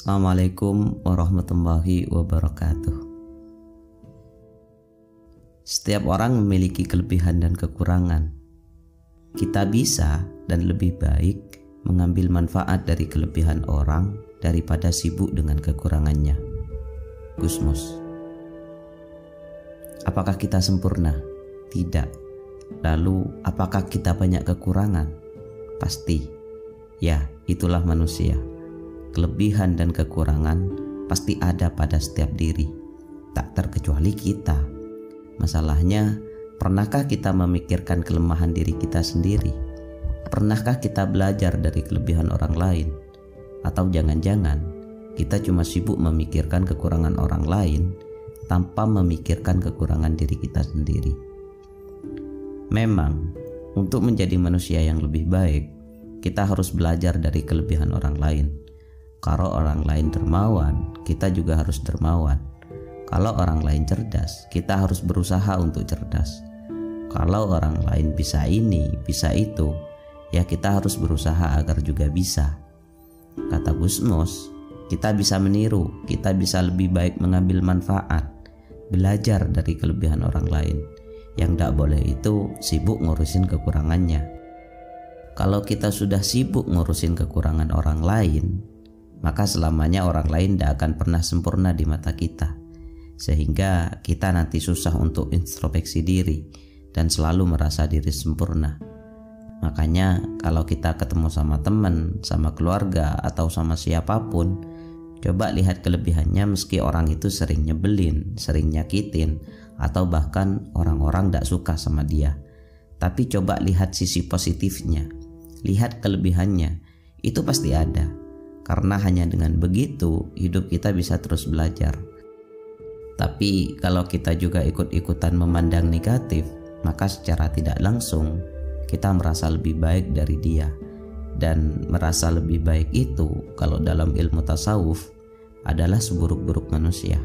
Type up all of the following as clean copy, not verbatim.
Assalamualaikum warahmatullahi wabarakatuh. Setiap orang memiliki kelebihan dan kekurangan. Kita bisa dan lebih baik mengambil manfaat dari kelebihan orang daripada sibuk dengan kekurangannya. Gusmus. Apakah kita sempurna? Tidak. Lalu, apakah kita banyak kekurangan? Pasti. Ya, itulah manusia. Kelebihan dan kekurangan pasti ada pada setiap diri, tak terkecuali kita. Masalahnya, pernahkah kita memikirkan kelemahan diri kita sendiri? Pernahkah kita belajar dari kelebihan orang lain? Atau jangan-jangan kita cuma sibuk memikirkan kekurangan orang lain tanpa memikirkan kekurangan diri kita sendiri? Memang, untuk menjadi manusia yang lebih baik, kita harus belajar dari kelebihan orang lain. Kalau orang lain dermawan, kita juga harus dermawan. Kalau orang lain cerdas, kita harus berusaha untuk cerdas. Kalau orang lain bisa ini, bisa itu, ya kita harus berusaha agar juga bisa. Kata Gusmus, kita bisa meniru, kita bisa lebih baik mengambil manfaat, belajar dari kelebihan orang lain. Yang tidak boleh itu sibuk ngurusin kekurangannya. Kalau kita sudah sibuk ngurusin kekurangan orang lain, maka selamanya orang lain tidak akan pernah sempurna di mata kita, sehingga kita nanti susah untuk introspeksi diri dan selalu merasa diri sempurna. Makanya kalau kita ketemu sama teman, sama keluarga, atau sama siapapun, coba lihat kelebihannya meski orang itu sering nyebelin, sering nyakitin, atau bahkan orang-orang tidak suka sama dia. Tapi coba lihat sisi positifnya, lihat kelebihannya, itu pasti ada. Karena hanya dengan begitu hidup kita bisa terus belajar. Tapi kalau kita juga ikut-ikutan memandang negatif, maka secara tidak langsung kita merasa lebih baik dari dia. Dan merasa lebih baik itu kalau dalam ilmu tasawuf adalah seburuk-buruk manusia.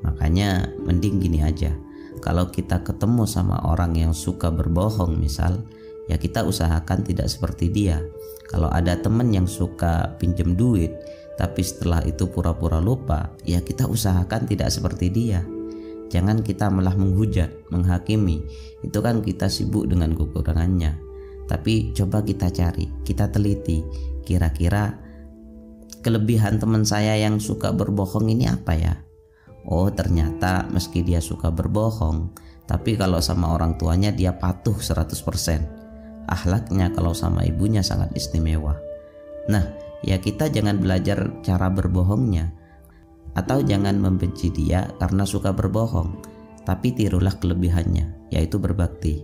Makanya mending gini aja, kalau kita ketemu sama orang yang suka berbohong misal, ya kita usahakan tidak seperti dia. Kalau ada teman yang suka pinjam duit tapi setelah itu pura-pura lupa, ya kita usahakan tidak seperti dia. Jangan kita malah menghujat, menghakimi. Itu kan kita sibuk dengan kekurangannya. Tapi coba kita cari, kita teliti, kira-kira kelebihan teman saya yang suka berbohong ini apa ya? Oh, ternyata meski dia suka berbohong, tapi kalau sama orang tuanya dia patuh 100%. Akhlaknya kalau sama ibunya sangat istimewa. Nah, ya kita jangan belajar cara berbohongnya, atau jangan membenci dia karena suka berbohong, tapi tirulah kelebihannya, yaitu berbakti.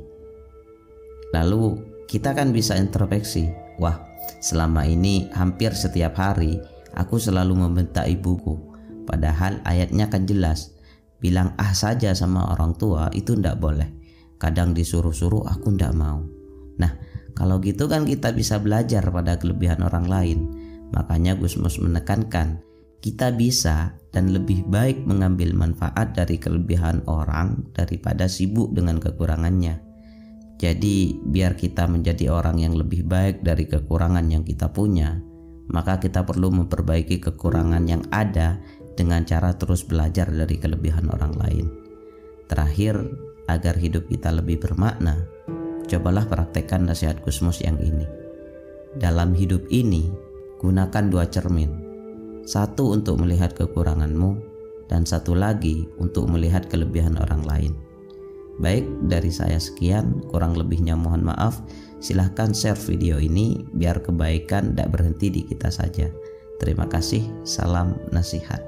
Lalu kita kan bisa introspeksi, wah selama ini hampir setiap hari aku selalu membentak ibuku, padahal ayatnya kan jelas, bilang ah saja sama orang tua itu ndak boleh, kadang disuruh-suruh aku ndak mau. Nah, kalau gitu kan kita bisa belajar pada kelebihan orang lain. Makanya Gusmus menekankan, kita bisa dan lebih baik mengambil manfaat dari kelebihan orang daripada sibuk dengan kekurangannya. Jadi, biar kita menjadi orang yang lebih baik dari kekurangan yang kita punya, maka kita perlu memperbaiki kekurangan yang ada dengan cara terus belajar dari kelebihan orang lain. Terakhir, agar hidup kita lebih bermakna, cobalah praktekkan nasihat Gusmus yang ini. Dalam hidup ini, gunakan 2 cermin. Satu untuk melihat kekuranganmu, dan satu lagi untuk melihat kelebihan orang lain. Baik, dari saya sekian, kurang lebihnya mohon maaf. Silahkan share video ini biar kebaikan tidak berhenti di kita saja. Terima kasih, salam nasihat.